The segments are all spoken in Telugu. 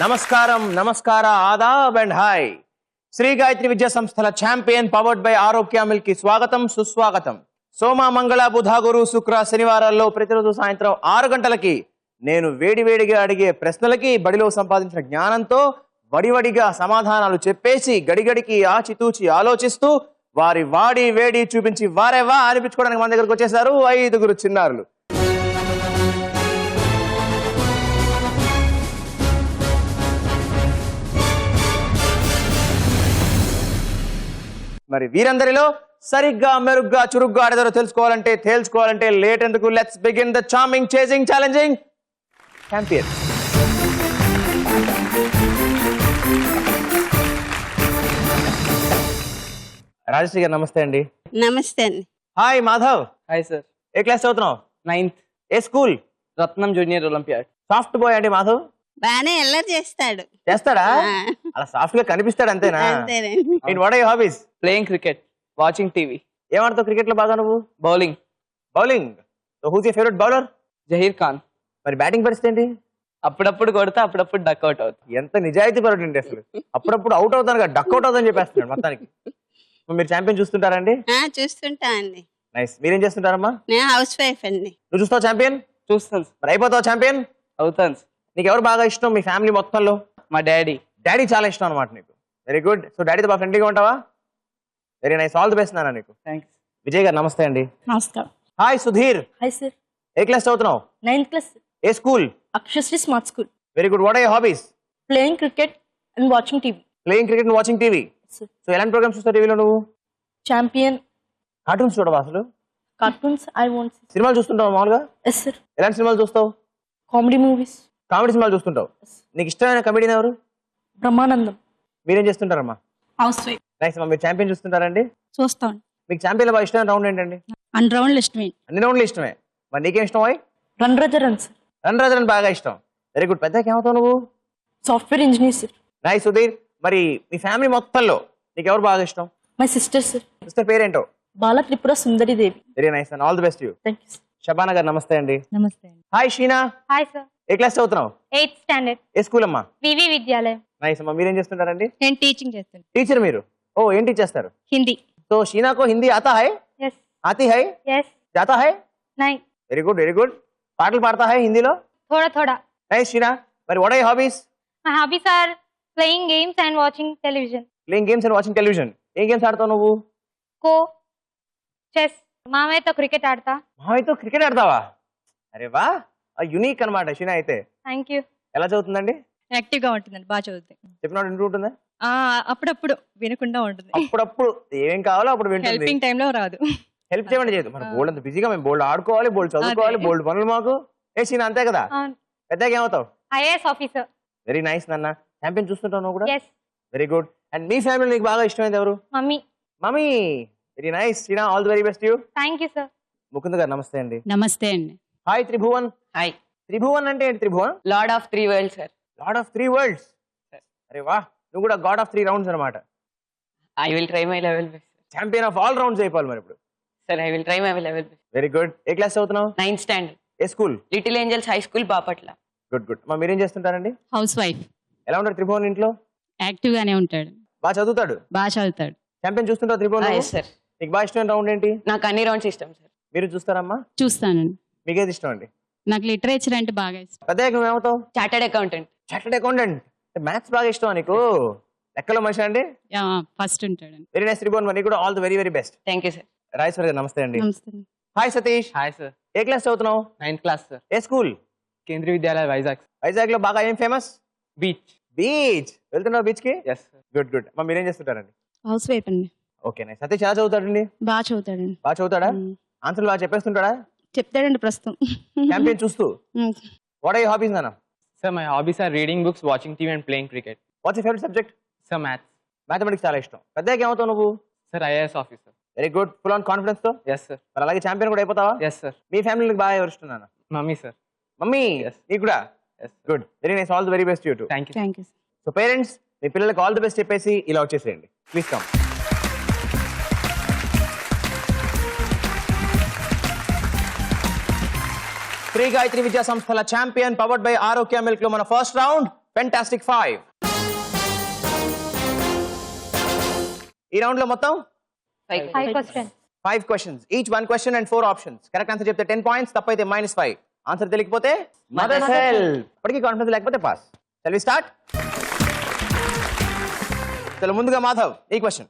నమస్కారం, నమస్కార, ఆదాబ్ అండ్ హాయ్. శ్రీ గాయత్రి విద్యా సంస్థల champion powered by Arogya milk కి స్వాగతం, సుస్వాగతం. సోమ, మంగళ, బుధ, గురు, శుక్ర, శనివారాల్లో ప్రతిరోజు సాయంత్రం 6 గంటలకి నేను వేడివేడిగా అడిగే ప్రశ్నలకి బడిలో సంపాదించిన జ్ఞానంతో వడివడిగా సమాధానాలు చెప్పేసి గడిగడికి ఆచితూచి ఆలోచిస్తూ వారి వాడి వేడి చూపించి వారేవా అనిపించుకోవడానికి మన దగ్గరకు వచ్చేసారు 5 చిన్నారులు. మరి వీరందరిలో సరిగ్గా, మెరుగ్గా, చురుగ్గా ఆడేదారో తేల్చుకోవాలంటే లేట్ ఎందుకు? Let's begin the charming, chasing, challenging champion. Rajashree garu నమస్తే అండి. నమస్తే అండి. హాయ్ మాధవ్. Hi sir. ఏ క్లాస్ చదువుతున్నావు? 9th. ఏ school? Ratnam junior olympiad. Soft boy అండి మాధవ్. బానే ఎల్లరి చేస్తాడా? అలా సాఫ్ట్ గా కనిపిస్తాడు అంతేనా? What are your hobbies? Playing cricket, watching TV. ఏమాడతావు క్రికెట్ లో బాగా నువ్వు? Bowling. So who's your favourite bowler? Zaheer Khan. మరి బ్యాటింగ్ పరిస్థితి ఏంటి? అప్పుడప్పుడు కొడతా, అప్పుడప్పుడు డక్అవుట్ అవుతుంది. ఎంత నిజాయితీ పరుడు అండి అసలు. అప్పుడప్పుడు అవుట్ అవుతాను కదా, డక్అవుట్ అవుతాను చెప్పేస్తున్నాడు మొత్తానికి. మీరు ఛాంపియన్ చూస్తుంటారండి? చూస్తుంటా అండి. నైస్. మీరేం చేస్తుంటారమ్మా? నేను హౌస్ వైఫ్ అండి. నువ్వు చూస్తావు ఛాంపియన్? చూస్తాను. మరి అయిపోతావు ఛాంపియన్? అవుతాను. నీకు ఎవరు బాగా ఇష్టం మీ ఫ్యామిలీ మొత్తంలో? మా డాడీ. డాడీ చాలా ఇష్టం అనమాట నీకు. Very good. సో డాడీతో బాగా ఫ్రెండ్లీగా ఉంటావా? Very nice. All the best నాన్న నీకు. థ్యాంక్స్. విజయ్ గారు నమస్తే అండి. నమస్కారం. హాయ్ సుధీర్. Hi sir. ఏ క్లాస్ చదువుతున్నావు? 9th క్లాస్. ఏ school? Akshasri smart school. Very good. What are your hobbies? Playing cricket and watching TV. Playing cricket and watching TV. So ఎలాంటి ప్రోగ్రామ్స్ చూస్తావు టీవీలో నువ్వు? ఛాంపియన్. కార్టూన్స్ చూడవా అసలు? Cartoons I want. సినిమాలు చూస్తుంటావు మామూలుగా? Yes sir. ఎలాంటి సినిమాలు చూస్తావు? Comedy movies. కామెడీ సినిమాలు చూస్తుంటావు. నీకు ఇష్టమైన కమెడీని ఎవరు? బ్రహ్మానందం. మీరేం చేస్తుంటారమ్మా? House wife. నైస్ అమ్మా. మీరు ఛాంపియన్ చూస్తుంటారండి? చూస్తాం. మీకు ఛాంపియన్ బాగా ఇష్టమైన రౌండ్ ఏంటండి? అన్ని రౌండ్లు ఇష్టమే. అన్ని రౌండ్లు ఇష్టమే. మరి నీకేం ఇష్టం? Run Raja run sir. Run Raja బాగా ఇష్టం. Very good. పెద్దకి ఏమవుతావు నువ్వు? Software engineer sir. Nice Sudheer. మరి మీ ఫ్యామిలీ మొత్తంలో నీకు ఎవరు బాగా ఇష్టం? My sister sir. సిస్టర్ పేరేంటో? Bala Tripura Sundari Devi. Very nice and all the best you. Thank you sir. Shabana garu నమస్తే అండి. నమస్తే అండి. హాయ్ షీనా. Hi sir. ఏ క్లాస్ చదువుతున్నావు? 8th standard. ఏ స్కూల్ అమ్మా? వివి విద్యాలయం. నైస్ అమ్మా. మీరేం చేస్తుంటారండి? నేను టీచింగ్ చేస్తాను. టీచర్ మీరు? ఓ, ఏం టీచ్ చేస్తారు? హిందీ. तो शीना को हिंदी आता है? यस. आती है? यस. जाता है? नहीं. Very good, very good. పాటలు పాడతా है హిందీలో? थोड़ा थोड़ा. నైస్ షీనా. మరి what are your hobbies? My hobbies are playing games and watching television. Playing games and watching television. ఏం గేమ్స్ ఆడతావు నువ్వు? खो, chess. మామయ్యతో క్రికెట్ ఆడతా. మావయ్యతో క్రికెట్ ఆడతావా? అరే వా, యూనిక్ అన్నమాట షీనా అయితే. Thank you. ఎలా చదువుతుందండి? యాక్టివ్ గా ఉంటుందండి, బాగా చదువుతాయి. చెప్పినట్టు వింటూ ఉంటుందా? అప్పుడప్పుడు వినకుండా ఉంటుంది. అప్పుడప్పుడు ఏం కావాలో అప్పుడు వింటుంది. హెల్పింగ్ టైంలో రాదు. హెల్ప్ చేయమని చేయదు. మన బోల్డ్ అంత బిజీగా మేము బోల్డ్ ఆడుకోవాలి, బోల్డ్ చదువుకోవాలి, బోల్డ్ పనులు మాకు. ఏ షీనా అంతే కదా? పెద్దగా ఏమవుతావు? IAS officer. వెరీ నైస్ నాన్న. ఛాంపియన్ చూస్తుంటావు నువ్వు కూడా? ఎస్. Very good. అండ్ మీ ఫ్యామిలీ నీకు బాగా ఇష్టమైంది ఎవరు? Mummy. Mummy. Very nice Sheena. All the very best you. Thank you sir. Mukund garu నమస్తే అండి. నమస్తే అండి. హాయ్ త్రిభువన్. హాయ్. త్రిభువన్ అంటే ఏంటి? Tribhuvan lord of 3 world sir. Lord of 3 worlds. అరే వా, నువ్వు కూడా గాడ్ ఆఫ్ 3 రౌండ్స్ అనమాట. I will try my level best. Champion of all rounds అయిపోవాలి మరి ఇప్పుడు. Sir I will try my level best. Very good. ఏ క్లాస్ చదువుతున్నావు? 9th standard. ఏ school? Little angels high school Bapatla. Good good. మా మీరేం చేస్తుంటారండి? House wife. ఎలా ఉంటాడు త్రిభువన్ ఇంట్లో? యాక్టివ్ గానే ఉంటాడు, బాగా చదువుతాడు, బాగా చదువుతాడు. ఛాంపియన్ చూస్తుంటావు త్రిభువన్? Yes sir. నీకు బాగా ఇష్టమైన రౌండ్ ఏంటి? నాకు అన్ని రౌండ్స్ ఇష్టం సార్. మీరు చూస్తారమ్మా? చూస్తానండి. మీకేది ఇష్టం అండి? నాకు లిటరేచర్ అంటే బాగా ఇష్టం. పెద్దగా ఏమవుతావు? Chartered accountant. Chartered accountant. Maths బాగా ఇష్టం నీకు? లెక్కలో మనిషి అండి? ఫస్ట్ ఉంటాడండి. Very nice Tribhuvan. మరి కూడా all the very very best. Thank you sir. Rajeshwar garu నమస్తే అండి. నమస్తే. హాయ్ సతీష్. Hi sir. ఏ క్లాస్ చదువుతున్నావు? 9th class sir. ఏ స్కూల్? కేంద్రీయ విద్యాలయ వైజాగ్. వైజాగ్ లో బాగా ఏం ఫేమస్? బీచ్. బీచ్. వెళ్తున్నావు బీచ్ కి? Yes sir. Good good. మా మీరేం చేస్తుంటారండి? హౌస్ వైఫ్ అండి. Okay nice. సతీష్ ఎలా చదువుతాడండి? బాగా చదువుతాడండి. బాగా చదువుతాడా? ఆన్సర్లు బాగా చెప్పేస్తుంటాడా? చెప్తాడండి ప్రస్తుతం. ఛాంపియన్ చూస్తూ. వాట్ ఆర్ యువర్ హాబీస్ నాన్న? Sir, my hobbies are reading books, watching TV and playing cricket. What's your favourite subject? Sir, maths. Mathematics చాలా ఇష్టం. పెద్దగా ఏమవుతావు నువ్వు? Sir, IAS officer. Very good. Full on confidence తో. Yes, sir. మరి అలాగే ఛాంపియన్ కూడా అయిపోతావా? Yes, sir. మీ ఫ్యామిలీకి బాగా ఎవరు ఇష్టం నాన్న? Mummy, sir. మమ్మీ. Yes. నీకు కూడా? Yes, sir. గుడ్. Very nice. All the very best you too. Thank you. Thank you. So parents, మీ పిల్లలకి ఆల్ ది బెస్ట్ చెప్పేసి ఇలా వచ్చేసేయండి. Please come. శ్రీ గాయత్రి విద్యా సంస్థల champion powered by Arogya milk లో మన ఫస్ట్ రౌండ్ ఫెంటాస్టిక్ 5. ఈ రౌండ్ లో మొత్తం 5 questions. 5 questions. Each 1 question and 4 options. Correct answer చెప్తే 10 points, తప్పైతే -5. ఆన్సర్ తెలియకపోతే మదర్స్ హెల్ప్. ఇప్పటికీ కాన్ఫిడెన్స్ లేకపోతే పాస్. Shall we start? చలో ముందుగా మాధవ్ ఈ క్వశ్చన్.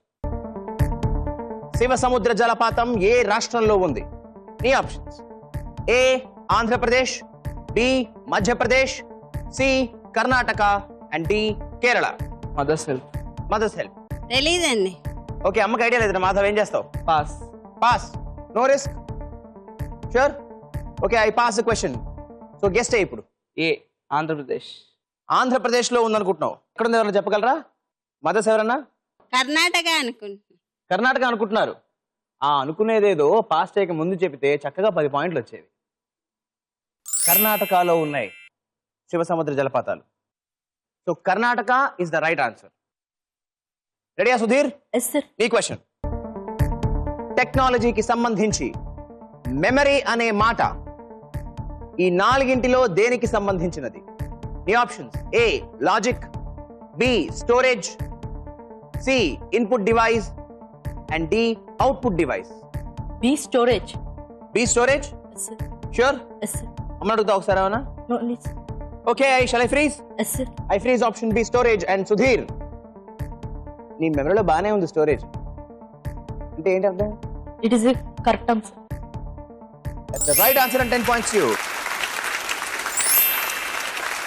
శివ సముద్ర జలపాతం ఏ రాష్ట్రంలో ఉంది? నీ options: A Andhra Pradesh, B Madhya Pradesh, C Karnataka and D Kerala. Mother's help. Mother's help. తెలీదండి. ఓకే, అమ్మకి ఐడియా లేదు. మాధవ్ ఏం చేస్తావు? Pass. Pass. No risk. Sure. Okay, I pass the question. So guess ఇప్పుడు. ఏ ఆంధ్రప్రదేశ్. ఆంధ్రప్రదేశ్ లో ఉందనుకుంటున్నావు. ఎక్కడ ఉంది ఎవరైనా చెప్పగలరా? మదర్స్ ఎవరన్నా? కర్ణాటక అనుకుంటున్నాను. కర్ణాటక అనుకుంటున్నారు. అనుకునేదేదో పాస్ చేయక ముందు చెబితే చక్కగా 10 పాయింట్లు వచ్చేవి. కర్ణాటకలో ఉన్నాయి శివ సముద్ర జలపాతాలు. సో Karnataka is the right answer. రెడీయా సుధీర్? Yes sir. ఈ క్వశ్చన్ టెక్నాలజీకి సంబంధించి మెమరీ అనే మాట ఈ 4గింటిలో దేనికి సంబంధించినది? నీ options: A logic, B storage, C input device and D output device. B storage. B storage. Yes sir. Sure? Yes sir. అమ్మ అడుగుతా ఒకసారి ఏమన్నా? No need sir. Okay, shall I freeze? Yes sir. I freeze option B storage. And Sudheer, నీ మెమరీలో బాగానే ఉంది స్టోరేజ్ అంటే ఏంటి అర్థం? It is correct answer. That's the right answer and 10 points to you.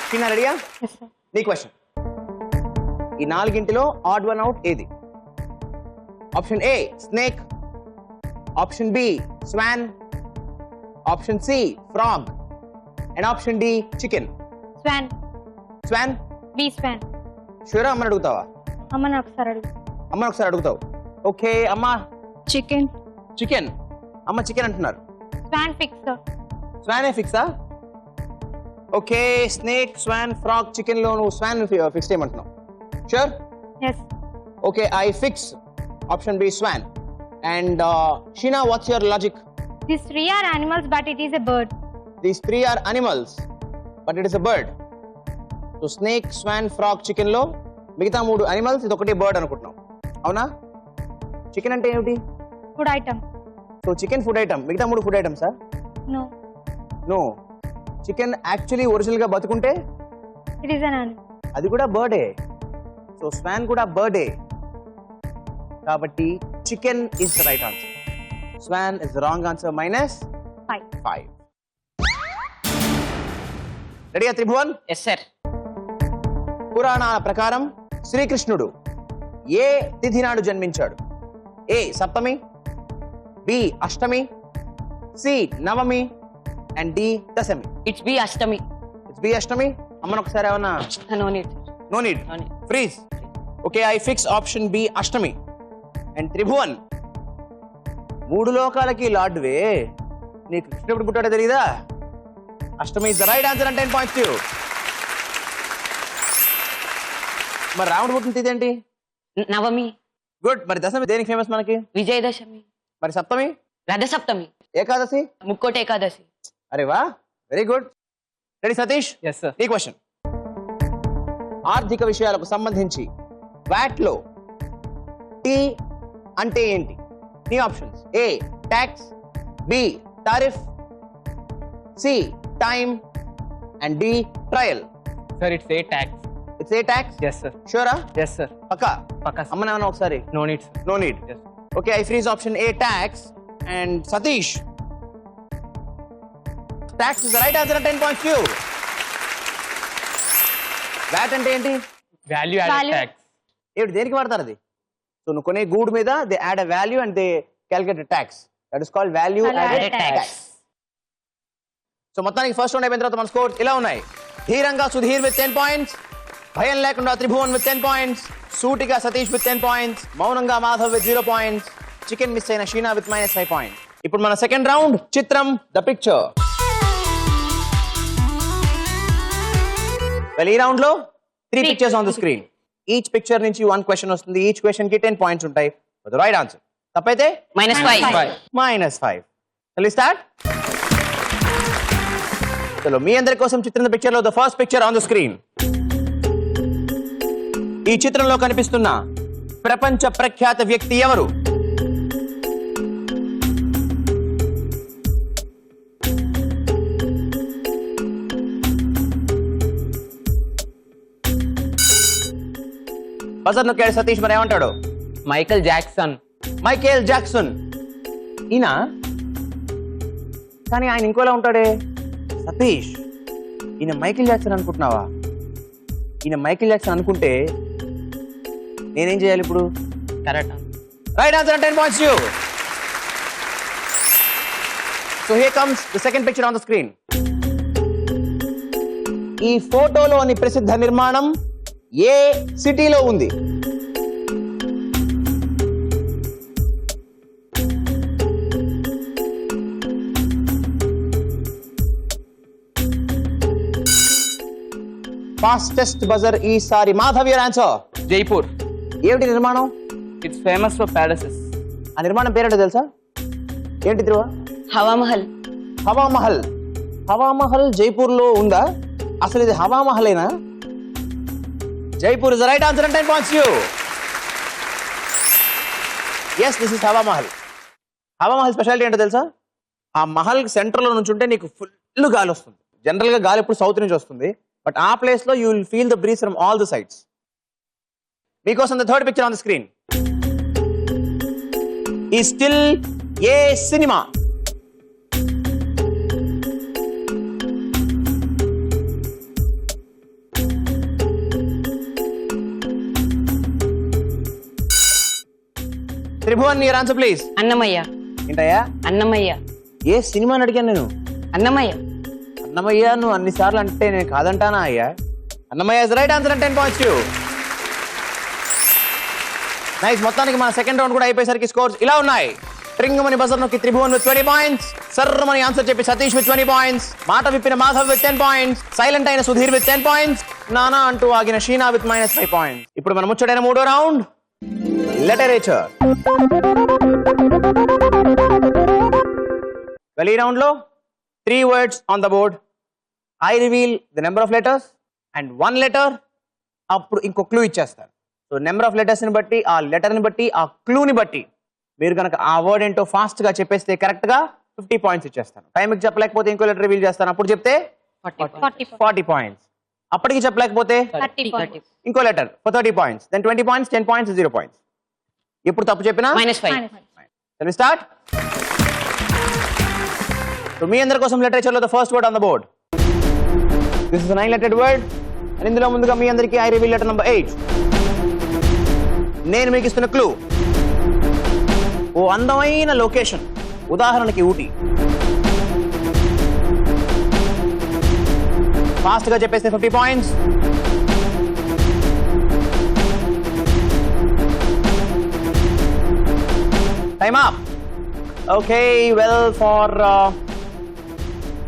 Sheena, ready? Yes, sir. నీ క్వశ్చన్. ఈ 4గింటిలో ఆడ్ వన్ అవుట్ ఏది? Option A snake, option B swan, option C frog and option D chicken. Swan. Swan. B swan. షూరా? అమ్మని అడుగుతావా? అమ్మని ఒకసారి అడుగు. అమ్మని ఒకసారి అడుగుతావు. ఓకే అమ్మ. చికెన్. చికెన్. అమ్మ చికెన్ అంటున్నారు. Swan fix, sir. స్వానే ఫిక్సా? Okay, snake, swan, frog, chicken లో నువ్వు స్వాన్ ఫిక్స్ చేయమంటున్నావు. Sure? Yes. Okay, I fix option B swan. And Sheena, what's your logic? These 3 are animals, but it is a bird. These 3 are animals but it is a bird. So snake, swan, frog, chicken లో మిగతా 3 అనిమల్స్, ఇది ఒకటి బర్డ్ అనుకుంటున్నాం. అవునా? చికెన్ అంటే ఏమిటి? Food item. So chicken food item, మిగతా 3 ఫుడ్ ఐటమ్సా? No. No. Chicken actually original గా బతుకుంటే It is an animal. అది కూడా బర్డే. సో స్వాన్ కూడా బర్డే. కాబట్టి chicken is the right answer. Swan is the wrong answer. -5. రెడీయా త్రిభువన్? Yes sir. పురాణాల ప్రకారం శ్రీకృష్ణుడు ఏ తిథి నాడు జన్మించాడు? ఏ సప్తమి, బి అష్టమి, సి నవమి అండ్ డి దశమి. ఇట్స్ బి అష్టమి. ఇట్స్ బి అష్టమి. అమ్మను ఒకసారి ఏమన్నా? No need. No need. Freeze. Okay, I fix option B అష్టమి. అండ్ త్రిభువన్, 3 లోకాలకి లార్డ్వే, నీకు కృష్ణుడు పుట్టాడో తెలీదా? అష్టమి is the right answer and 10 points to you. మరి రాముడు పుట్టిన తిథి ఏంటి? నవమి. గుడ్. మరి దశమి దేనికి ఫేమస్ మనకి? విజయదశమి. మరి సప్తమి? రథసప్తమి. ఏకాదశి? ముక్కోటి ఏకాదశి. అరే వా, very good. Ready Satish? Yes, sir. ఈ క్వశ్చన్ ఆర్థిక విషయాలకు సంబంధించి వాట్ లో టీ అంటే ఏంటి? నీ options: A tax, B tariff, C time and D trial. Sir, it's a tax. It's a tax. Yes, sir. షూరా? Yes, sir. పక్కా? Pakka, sir. అమ్మనేమన్నా ఒకసారి? No need, sir. No need. Yes. Okay, I freeze option A tax. And Satish, tax is the right answer. 10 points to you. VAT అంటే ఏంటి? Value added Value. tax. ఏమిటి, దేనికి వాడతారు అది? సో నువ్వు కొనే గూడ్ మీద they add a value and they calculate tax. That is called value Value added added tax. So మొత్తానికి ఫస్ట్ రౌండ్ అయిపోయిన తర్వాత మన స్కోర్స్ ఇలా ఉన్నాయి. ధీరంగా సుధీర్ విత్ 10 points, భయం లేకుండా త్రిభువన్ విత్ 10 points, సూటిగా సతీష్ విత్ 10 points, మౌనంగా Madhav with 0 points, chicken miss అయిన షీనా విత్ -5 points. ఇప్పుడు మన సెకండ్ రౌండ్ చిత్రం ద పిక్చర్. ఈ రౌండ్ లో 3 pictures on the screen. Each picture నుంచి 1 క్వశ్చన్ వస్తుంది. ఈచ్ క్వశ్చన్ కి 10 points ఉంటాయి. రైట్ ఆన్సర్ తప్పైతే -5. -5. స్టార్ట్. చలో మీ అందరి కోసం చిత్రం ద పిక్చర్ లో the first picture on the screen. ఈ చిత్రంలో కనిపిస్తున్న ప్రపంచ ప్రఖ్యాత వ్యక్తి ఎవరు? బజర్ నొక్కాడు సతీష్, మరి ఏమంటాడు? Michael Jackson. Michael Jackson. ఈయన కానీ ఆయన ఇంకోలా ఉంటాడే. సతీష్, ఈయన మైకేల్ జాక్సన్ అనుకుంటున్నావా? ఈయన మైకేల్ జాక్సన్ అనుకుంటే నేనేం చేయాలి ఇప్పుడు? Correct. Right answer, 10 points to you. So here comes the second picture on the screen. ఈ ఫోటోలోని ప్రసిద్ధ నిర్మాణం ఏ సిటీలో ఉంది? ఫాస్టెస్ట్ బజర్ ఈసారి. Madhav, your answer. జైపూర్. ఏమిటి నిర్మాణం? It's famous for palaces. ఆ నిర్మాణం పేరేంటో తెలుసా? ఏంటి ధ్రువ? హవా మహల్. హవా మహల్. హవా మహల్ జైపూర్ లో ఉందా? అసలు ఇది హవా మహలేనా? Jaipur is the right answer, 10 points to you. yes, this is Hawa Mahal. Hawa Mahal speciality ఏంటో తెలుసా? ఆ మహల్ సెంటర్ లో నుంచి ఉంటే నీకు ఫుల్ గాలి వస్తుంది. జనరల్ గా గాలి ఎప్పుడు సౌత్ నుంచి వస్తుంది, బట్ ఆ ప్లేస్ లో you will feel the breeze from all the sides. మీకోసం the third picture on the screen. ఈ స్టిల్ ఏ సినిమా? Tribhuvan, your answer please. Annamayya. ఏంటయ్యా? అన్నమయ్య. ఏ సినిమా అని అడిగాను నేను. అన్నమయ్య. అన్నమయ్య నువ్వు అన్నిసార్లు అంటే నేను కాదంటానా అయ్యా? Annamayya is right answer, 10 points to you. Nice. మొత్తానికి మన సెకండ్ రౌండ్ కూడా అయిపోయేసరికి స్కోర్స్ ఇలా ఉన్నాయి. ట్రింగమని బజర్ నొక్కి త్రిభువన్ విత్ 20 points, సర్రమని ఆన్సర్ చెప్పి సతీష్ విత్ 20 points, మాట విప్పిన మాధవ్ విత్ 10 points, సైలెంట్ అయిన సుధీర్ విత్ 10 points, నానా అంటూ ఆగిన షీనా విత్ -5 points. ఇప్పుడు మనం ముచ్చటైన మూడో రౌండ్, లిటరేచర్. ఈ రౌండ్ లో 3 words on the board. I reveal the number of letters and 1 letter. అప్పుడు ఇంకో క్లూ ఇచ్చేస్తాను. సో నెంబర్ ఆఫ్ లెటర్స్ ని బట్టి, ఆ లెటర్ ని బట్టి, ఆ క్లూ ని బట్టి మీరు కనుక ఆ వర్డ్ ఏంటో ఫాస్ట్ గా చెప్పేస్తే కరెక్ట్ గా 50 points ఇచ్చేస్తాను. టైంకి చెప్పలేకపోతే ఇంకో లెటర్ రివీల్ చేస్తాను, అప్పుడు చెప్తే 40 points. అప్పటికి చెప్పలేకపోతే 30. ఇంకో letter for 30 points, then 20 points, 10 points, 0 points. ఎప్పుడు తప్పు చెప్పినా -5. స్టార్ట్. సో మీ అందరి కోసం లిటరేచర్ లో the first word on the board. This is 9-lettered word. And ఇందులో ముందుగా మీ అందరికీ ఐ రివీల్ లెటర్ నంబర్ 8. నేను మీకు ఇస్తున్న క్లూ ఓ అందమైన లొకేషన్, ఉదాహరణకి ఊటీ. ఫాస్ట్ గా చెప్పేస్తే 50 points. Time up. Okay, well, for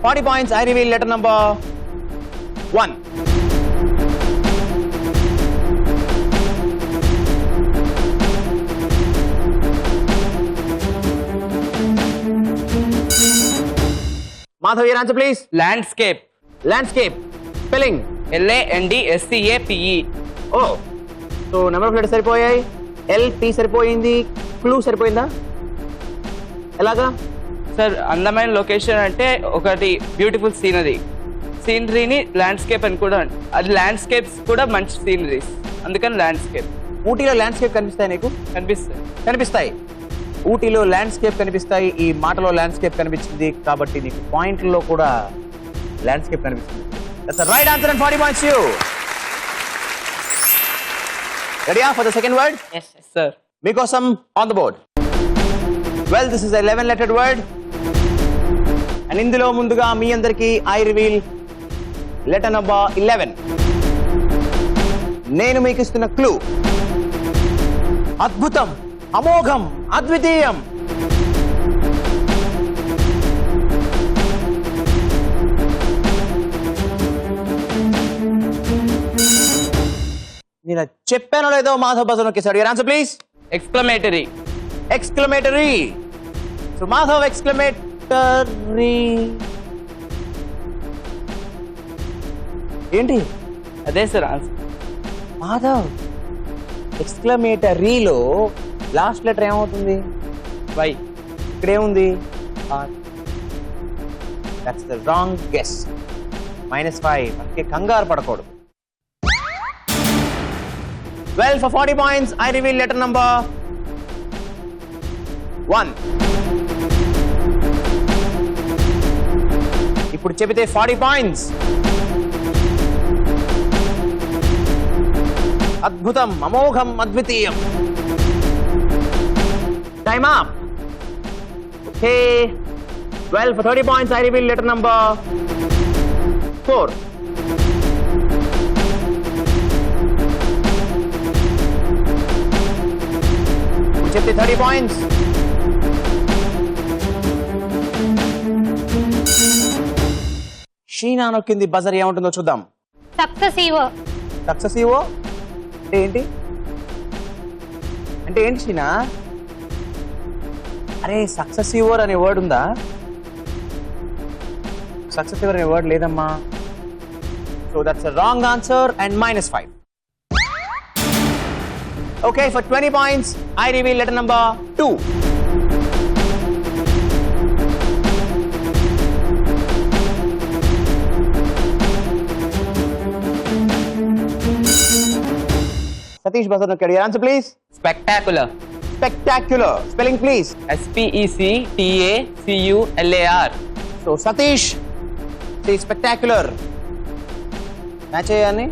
40 points, I reveal letter number 1. Madhav, your answer, please. Landscape. Landscape. Spelling. LANDSCAPE. Oh, so number of letters సరిపోయాయి. LP సరిపోయింది. క్లూ సరిపోయిందా? ఎలాగా? సార్, అందమైన లొకేషన్ అంటే ఒకటి బ్యూటిఫుల్ సీనరీ. సీనరీని ల్యాండ్స్కేప్ అని కూడా, అది ల్యాండ్స్కేప్స్ కూడా మంచి సీనరీస్, అందుకని ల్యాండ్స్కేప్. ఊటీలో ల్యాండ్స్కేప్ కనిపిస్తాయి నీకు? కనిపిస్తాయి. ఊటీలో ల్యాండ్స్కేప్ కనిపిస్తాయి. ఈ మాటలో ల్యాండ్స్కేప్ కనిపించింది కాబట్టి నీకు పాయింట్లలో కూడా ల్యాండ్స్కేప్ కనిపిస్తుంది. That's the right answer and 40 points to you. Ready for the second word? Yes. Sir. మీకోసం on the board. Well, this is a 11-lettered word. And ఇందులో ముందుగా మీ అందరికీ I reveal letter number 11. నేను మీకు ఇస్తున్న క్లూ అద్భుతం, అమోఘం, అద్వితీయం. నేను చెప్పానో లేదో మాధవ్ బజర్ నొక్కేశాడు. Your answer please. Exclamatory. Exclamatory. So Madhav, exclamatory. ఏంటి అదే సార్ ఆన్సర్. మాధవ్ ఎక్స్క్లమేటరీలో లాస్ట్ లెటర్ ఏమవుతుంది? వై. ఇక్కడేముంది? That's the wrong guess. -5. అందుకే కంగారు పడకూడదు. Well, for 40 points, I reveal letter number 1. ఇప్పుడు చెబితే 40 points. అద్భుతం, అమోఘం, అద్వితీయం. Time up. Okay. Well, for 30 points, I reveal letter number 4. చెప్తే 30 points. షీనా నొక్కింది బజర్, ఏముంటుందో చూద్దాం. Successive. సక్సెసివో అంటే ఏంటి? అంటే ఏంటి షీనా? అరే సక్సెసివోర్ అనే వర్డ్ ఉందా? సక్సెసివర్ అనే వర్డ్ లేదమ్మా. So that's a wrong answer and -5. Okay, for 20 points, I reveal letter number 2. Satish Basanokar, your answer please. Spectacular. Spectacular. Spelling please. SPECTACULAR. So Satish, see spectacular. Match అయ్యాన్ని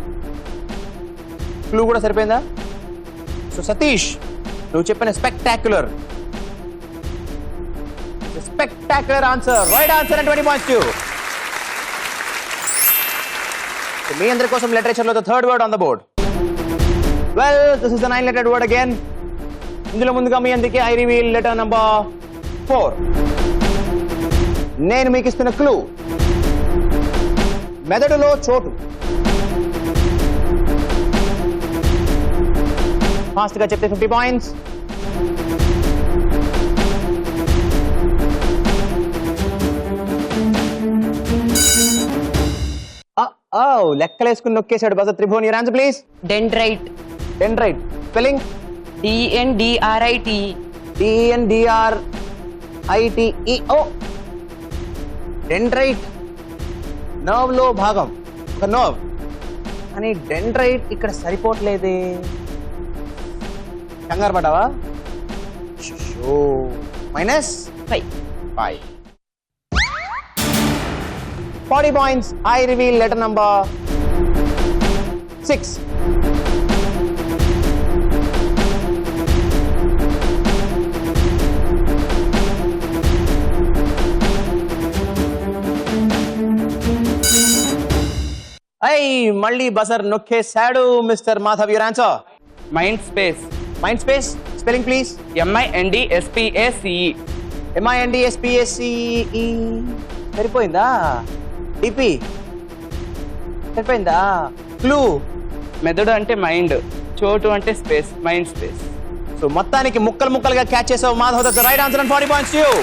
క్లూ కూడా సరిపోయిందా? సో సతీష్, నువ్వు చెప్పిన spectacular. Spectacular answer, right answer and 20 points to you. మీ అందరి కోసం లిటరేచర్ లో third word on the board. Well, this is the 9-lettered word again. ఇందులో ముందుగా మీ అందుకే ఐ రివీల్ లెటర్ నంబర్ 4. నేను మీకు ఇస్తున్న క్లూ మెదడులో చోటు. ఫాస్ట్ గా చెప్తే 50 points. లెక్కలేసుకుని నొక్కేశాడు buzzer. Tribhuvan, your answer please. Dendrite. Dendrite. Spelling DENDRITE. DENDRITE. ఓ, డెండ్రైట్ నర్వ్ లో భాగం, ఒక నర్వ్. కానీ డెండ్రైట్ ఇక్కడ సరిపోవట్లేదే. కంగారు పడ్డావా? -5. 40 points. I reveal letter number 6. మళ్ళీ బజర్ నొక్కేశాడు mister Madhav. Your answer. Mind space. Mind space. Spelling please. MINDSPACE. MINDSPACE. సరిపోయిందా? డిపి సరిపోయిందా? క్లూ. మెదడు అంటే మైండ్, చోటు అంటే స్పేస్, మైండ్ స్పేస్. సో మొత్తానికి ముక్కలు ముక్కలుగా క్యాచ్ చేసావు Madhav. That's the right answer and 40 points to you.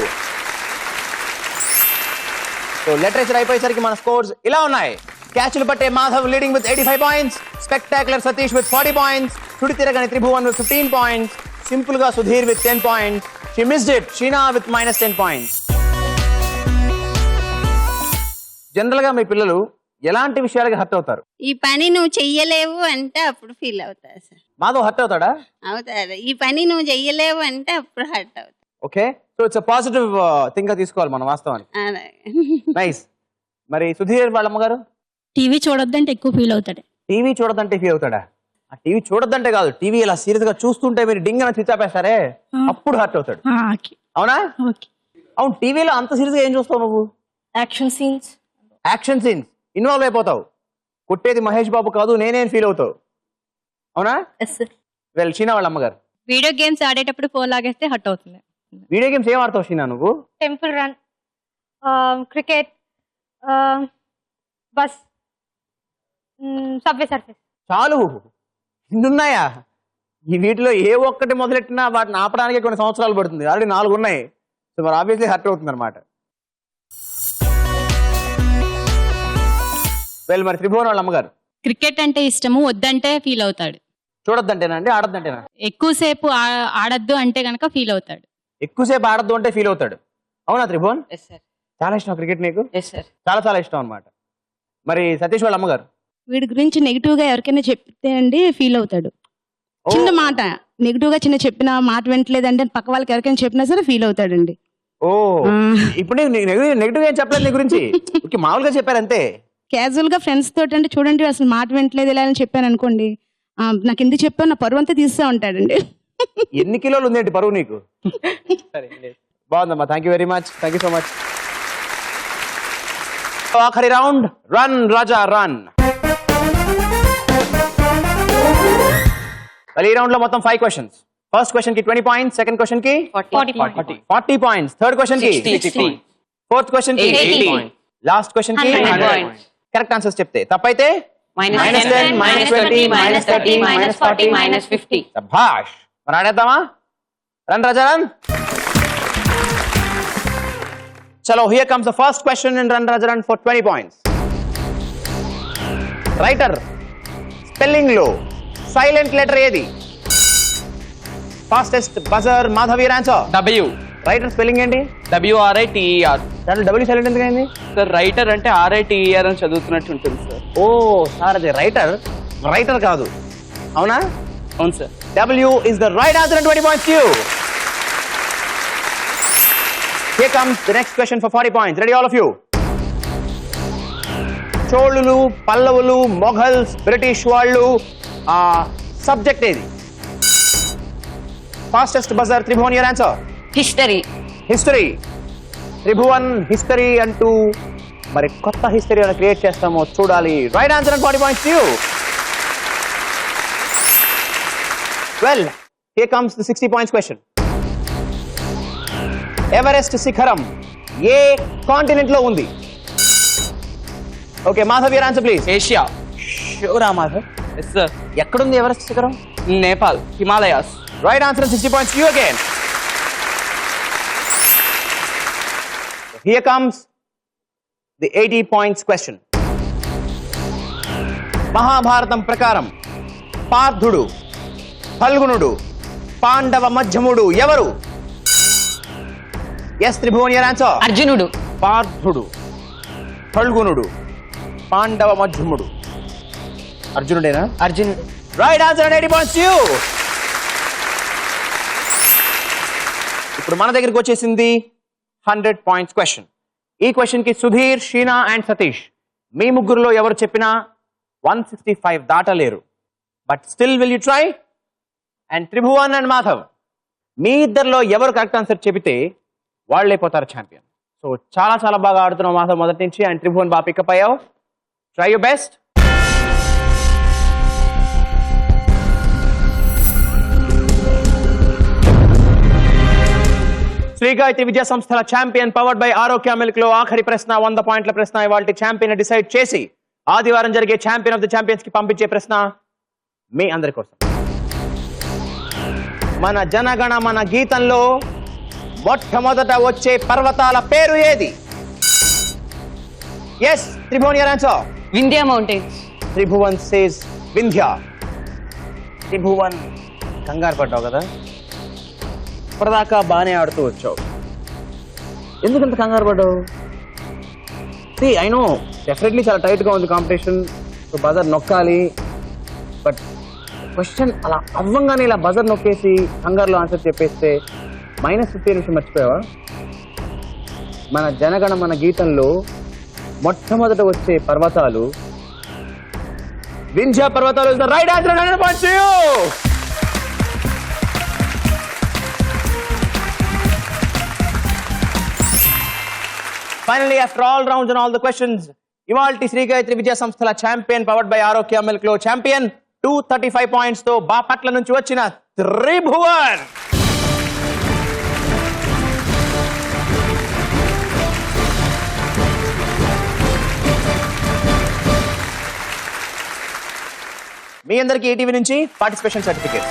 So literature అయిపోయేసరికి మన స్కోర్స్ ఇలా ఉన్నాయి. క్యాచ్లు పట్టే Madhav leading with 85 points. Spectacular Satish with 40 points. చుడి తిరగని త్రిభువన్ విత్ 15 points. సింపుల్ గా Sudheer with 10 points. She missed it. Sheena with -10 points. General గా మీ పిల్లలు ఎలాంటి విషయాలకి హర్ట్ అవుతారు? ఈ పని నువ్వు చెయ్యలేవు అంటే అప్పుడు ఫీల్ అవుతారు సార్. మాధవ్ హర్ట్ అవుతాడా? అవుతారు. ఈ పని నువ్వు చెయ్యలేవు అంటే అప్పుడు హర్ట్ అవుతారు. Okay, so it's positive thing గా తీసుకోవాలి మనం వాస్తవానికి. నైస్. మరి సుధీర్ వాళ్ళ అమ్మగారు? టీవీ చూడొద్దంటే ఎక్కువ ఫీల్ అవుతాడు. టీవీ చూడొద్దంటే ఫీల్ అవుతాడా? ఆ టీవీ చూడొద్దంటే కాదు, టీవీ ఇలా సీరియస్ గా చూస్తుంటే మీరు డింగ్ అని స్విచ్ ఆపేస్తారే, అప్పుడు హర్ట్ అవుతాడు. అవునా? అవును, టీవీలో అంత సీరియస్ గా ఏం చూస్తావు నువ్వు? Action scenes. Action scenes involve అయిపోతావు. కొట్టేది మహేష్ బాబు కాదు, నేనేం ఫీల్ అవుతావు. అవునా? Yes sir. వెల్, షీనా వాళ్ళ అమ్మగారు? వీడియో గేమ్స్ ఆడేటప్పుడు ఫోన్ లాగేస్తే హర్ట్ అవుతుంది. వీడియో గేమ్స్ ఏం ఆడతావు షీనా నువ్వు? Temple run, cricket, bus, subway surface. చాలు, ఇన్నున్నాయా? ఈ వీటిలో ఏ ఒక్కటి మొదలెట్టినా వాటిని ఆపడానికి కొన్ని సంవత్సరాలు పడుతుంది. ఆల్రెడీ 4 ఉన్నాయి. సో మరి ఆబ్వియస్లీ హర్ట్ అవుతుంది అనమాట. వెల్, మరి త్రిభువన్ వాళ్ళ అమ్మగారు? క్రికెట్ అంటే ఇష్టము, వద్దంటే ఫీల్ అవుతాడు. చూడొద్దంటేనా అండి, ఆడొద్దంటేనా? ఎక్కువసేపు ఆడద్దు అంటే గనక ఫీల్ అవుతాడు. ఎక్కువసేపు ఆడద్దు అంటే ఫీల్ అవుతాడు. అవునా త్రిభువన్? Yes sir. చాలా ఇష్టం క్రికెట్ నీకు? Yes sir. చాలా చాలా ఇష్టం అన్నమాట. మరి సతీష్ వాళ్ళ అమ్మగారు? వీడి గురించి నెగిటివ్ గా ఎవరికైనా చెప్తే అండి ఫీల్ అవుతాడు. ఓ, చిన్న మాట నెగిటివ్ గా చెప్పిన మాట వింటలేదంటే పక్క వాళ్ళకి ఎవరికైనా చెప్పినా సరే ఫీల్ అవుతాడండి. ఓ ఇప్పుడు నెగిటివ్ ఏం చెప్పలేదు నీ గురించి, ఓకే, మామూలుగా చెప్పారు అంతే. క్యాజువల్ గా ఫ్రెండ్స్ తోటి అంటే చూడండి అసలు మాట వింటలేదు ఇలా అని చెప్పాను అనుకోండి, నాకు ఎందుకు చెప్పాను నా పరువు అంతా తీస్తూ ఉంటాడండి. ఎన్ని కిలోలు ఉందేంటి పరువు నీకు? సరే బాగుందమ్మా, thank you very much, thank you so much. ఆఖరి రౌండ్, రన్ రాజా రన్. ఈ రౌండ్ లో మొత్తం 5 క్వశ్చన్స్. ఫస్ట్ క్వశ్చన్ కి 20 పాయింట్స్, సెకండ్ క్వశ్చన్ కి 40 పాయింట్స్, థర్డ్ క్వశ్చన్ కి 60, ఫోర్త్ క్వశ్చన్ కి 80, లాస్ట్ క్వశ్చన్ కి 100 points. కరెక్ట్ ఆన్సర్స్ చెప్తే తప్పైతే -10, -10, -20, -30, -40, -50. శభాష్. మరి ఆడేద్దామా? రన్ రాజా రన్. చలో, here comes the first question in run Raja run for 20 points. Writer spelling లో సైలెంట్ లెటర్ ఏది? Fastest buzzer Madhav your answer. W. Writer spelling ఏంటి? WRITER. దాంట్లో డబ్ల్యూ సైలెంట్ ఎందుకు అయింది? సార్ రైటర్ అంటే RITER అని చదువుతున్నట్టు ఉంటుంది సార్. ఓ సార్, అది రైటర్ కాదు, అవునా? అవును sir. W is the right answer and 20 points to you. Here comes the next question for 40 points. Ready all of you? చోళులు, పల్లవులు, మొఘల్స్, బ్రిటిష్ వాళ్ళు సబ్జెక్ట్ ఏది? Fastest buzzer Tribhuvan your answer. History. History. Tribhuvan history అంటూ మరి కొత్త హిస్టరీ ఏమైనా క్రియేట్ చేస్తామో చూడాలి. Right answer and 40 points to you. Well, here comes the 60 points question. Everest శిఖరం ఏ కాంటినెంట్ లో ఉంది? Okay, Madhav your answer please. Asia. షూరా మాధవ్? Yes sir. ఎక్కడుంది ఎవరెస్ట్ శిఖరం? Nepal, Himalayas. Right answer and 60 points to you again. Here comes the 80 points question. Mahabharata ప్రకారం పార్థుడు, ఫల్గుణుడు, పాండవ మధ్యముడు ఎవరు? Yes Tribhuvan your answer. అర్జునుడు. పార్థుడు, ఫల్గుణుడు, పాండవ మధ్యముడు. అర్జునుడేనా? అర్జునుడు. Right answer and 80 points to you. ఇప్పుడు మన దగ్గరికి వచ్చేసింది 100 points క్వశ్చన్. ఈ క్వశ్చన్ కి సుధీర్, షీనా అండ్ సతీష్ మీ ముగ్గురులో ఎవరు చెప్పినా 165 దాటలేరు. But still will you try? And Tribhuvan and Madhav మీ ఇద్దరిలో ఎవరు కరెక్ట్ ఆన్సర్ చెబితే వాళ్ళే పోతారు ఛాంపియన్. సో చాలా చాలా బాగా ఆడుతున్నావు మాధవ్ మొదటి నుంచి, అండ్ త్రిభువన్ బాగా పికప్ అయ్యావు. Try your best. Sri Gayatri Vidya సంస్థల champion powered by Arogya milk లో ఆఖరి ప్రశ్న, 100 పాయింట్ల ప్రశ్న. ఇవాళ ఛాంపియన్ డిసైడ్ చేసి ఆదివారం జరిగే ఛాంపియన్ ఆఫ్ ది ఛాంపియన్స్ కి పంపించే ప్రశ్న మీ అందరి కోసం. మన జనగణ మన గీతంలో మొట్టమొదట వచ్చే పర్వతాల పేరు ఏది? Yes Tribhuvan your answer. Vindhya mountains. Tribhuvan says Vindhya. Tribhuvan కంగారు పడ్డావు కదా, ఇప్పటిదాకా బాగానే ఆడుతూ వచ్చావు, ఎందుకంత కంగారు పడ్డావు? ఐ నో డెఫినెట్లీ చాలా టైట్గా ఉంది కాంపిటీషన్, సో బజర్ నొక్కాలి. బట్ క్వశ్చన్ అలా అవ్వంగానే ఇలా బజర్ నొక్కేసి కంగారులో ఆన్సర్ చెప్పేస్తే -50 నిమిషం మర్చిపోయావా? మన జనగణ మన గీతంలో మొట్టమొదట వచ్చే పర్వతాలు వింధ్య పర్వతాలు. Is the right answer. 100 points to you. Finally, after all rounds and all the questions, ఇవాల్టి శ్రీ గాయత్రి విద్యా సంస్థల champion powered by Arogya milk లో ఛాంపియన్ 235 పాయింట్స్ తో బాపట్ల నుంచి వచ్చిన త్రిభువన్. మీ అందరికీ ఈటీవీ నుంచి పార్టిసిపేషన్ సర్టిఫికేట్.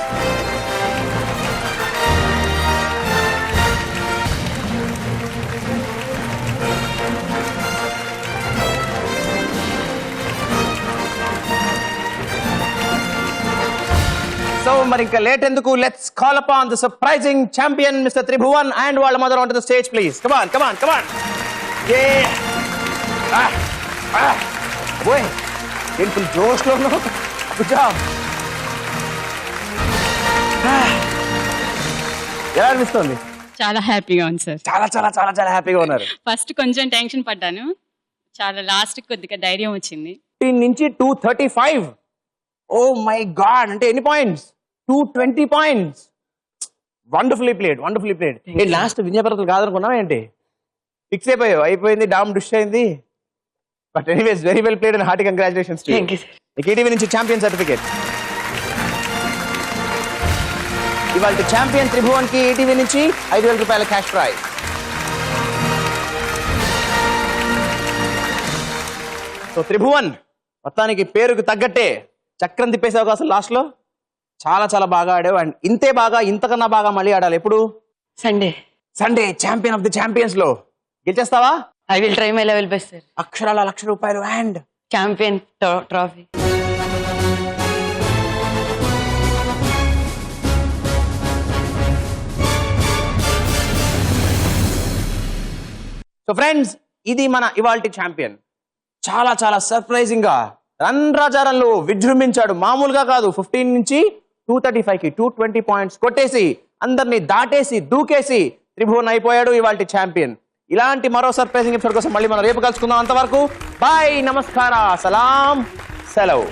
మరి ఇంకా లేట్ ఎందుకు, let's call upon the surprising champion mister Tribhuvan and వాళ్ళ mother on to the stage please. Come on come on come on. ఏ ఓయ్ నేను ఫుల్ జోష్లో ఉన్నాను. Good job. ఎలా అనిపిస్తుంది? చాలా హ్యాపీగా ఉంది సార్. చాలా చాలా చాలా చాలా హ్యాపీగా ఉన్నారు. ఫస్ట్ కొంచెం టెన్షన్ పడ్డాను, చాలా లాస్ట్ కొద్దిగా ధైర్యం వచ్చింది. 15 నుంచి 235. ఓ మై గాడ్, అంటే ఎన్ని points? 220 points. Wonderfully played, wonderfully played. ఏంటి లాస్ట్ విజయపర్వతలు కాదనుకున్నావా ఏంటి? ఫిక్స్ అయిపోయావు, అయిపోయింది, డామ్ డిష్ అయింది. But anyways very well played and hearty congratulations. ETV నుంచి ఛాంపియన్ సర్టిఫికేట్. ఇవాళ ఛాంపియన్ త్రిభువన్ కి ఈటీవీ నుంచి 5,000 రూపాయల క్యాష్ ప్రైజ్. సో త్రిభువన్ మొత్తానికి పేరుకు తగ్గట్టే చక్రం తిప్పేసే అవకాశం లాస్ట్ లో. చాలా చాలా బాగా ఆడావు అండ్ ఇంతే బాగా, ఇంతకన్నా బాగా మళ్ళీ ఆడాలి. ఎప్పుడు? Sunday champion of the champions లో గెలిచేస్తావా? I will try my level best, sir. అక్షరాల 1,00,000 రూపాయలు and Champion trophy. So friends, ఇది మన ఇవాల్టి ఛాంపియన్. చాలా చాలా సర్ప్రైజింగ్ గా రన్ రాజారంలో విజృంభించాడు. మామూలుగా కాదు, 15 నుంచి 235కి 220 పాయింట్స్ కొట్టేసి అందరినీ దాటేసి దూకేసి త్రిభువన్ అయిపోయాడు ఇవాల్టి ఛాంపియన్. ఇలాంటి మరో సర్ప్రైజింగ్ ఎపిసోడ్ కోసం మళ్ళీ మనం రేపు కలుసుకుందాం. అంతవరకు బాయ్, నమస్కార, సలాం, సెలవు.